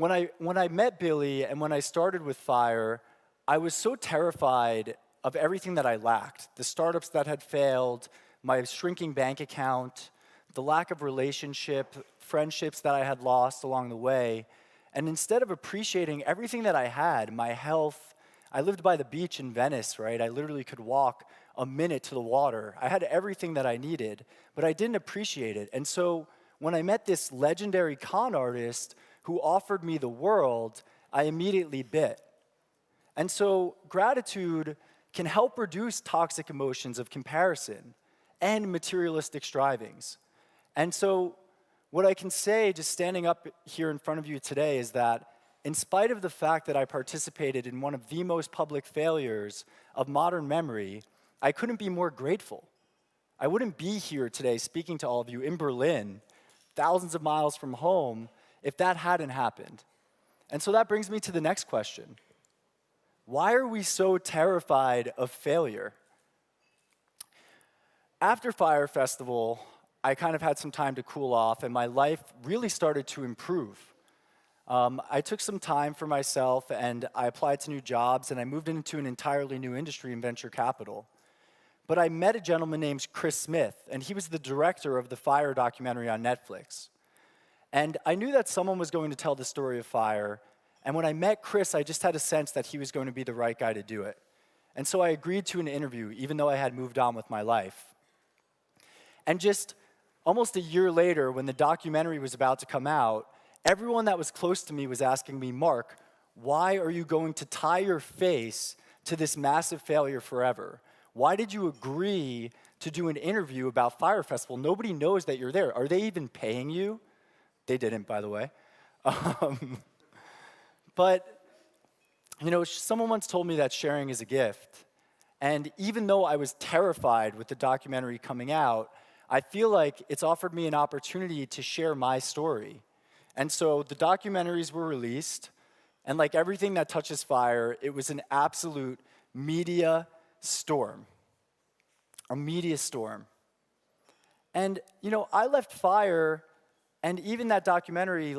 when I met Billy and when I started with Fyre, I was so terrified of everything that I lacked. The startups that had failed, my shrinking bank account, the lack of relationship, friendships that I had lost along the way. And instead of appreciating everything that I had, my health, I lived by the beach in Venice, right? I literally could walk a minute to the water. I had everything that I needed, but I didn't appreciate it. And so when I met this legendary con artist who offered me the world, I immediately bit. And so gratitude can help reduce toxic emotions of comparison and materialistic strivings. And so what I can say, just standing up here in front of you today, is that in spite of the fact that I participated in one of the most public failures of modern memory, I couldn't be more grateful. I wouldn't be here today speaking to all of you in Berlin, thousands of miles from home, if that hadn't happened. And so that brings me to the next question. Why are we so terrified of failure? After Fyre Festival, I kind of had some time to cool off, and my life really started to improve. I took some time for myself, and I applied to new jobs, and I moved into an entirely new industry in venture capital. But I met a gentleman named Chris Smith, and he was the director of the Fyre documentary on Netflix. And I knew that someone was going to tell the story of Fyre, and when I met Chris, I just had a sense that he was going to be the right guy to do it. And so I agreed to an interview, even though I had moved on with my life. And just almost a year later, when the documentary was about to come out, everyone that was close to me was asking me, Mark, why are you going to tie your face to this massive failure forever? Why did you agree to do an interview about Fyre Festival? Nobody knows that you're there. Are they even paying you? They didn't, by the way. But, someone once told me that sharing is a gift. And even though I was terrified with the documentary coming out, I feel like it's offered me an opportunity to share my story. And so the documentaries were released, and like everything that touches Fyre, it was an absolute media storm. A media storm. And, I left Fyre, and even that documentary,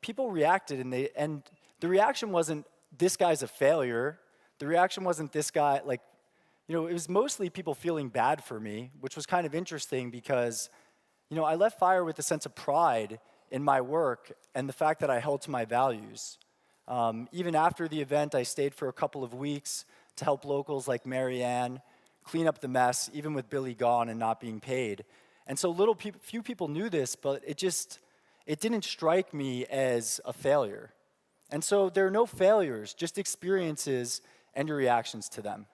people reacted, and the reaction wasn't, this guy's a failure. The reaction wasn't, this guy, it was mostly people feeling bad for me, which was kind of interesting because, I left Fyre with a sense of pride in my work and the fact that I held to my values. Even after the event, I stayed for a couple of weeks to help locals like Marianne clean up the mess, even with Billy gone and not being paid. And so few people knew this, but it didn't strike me as a failure. And so there are no failures, just experiences and your reactions to them.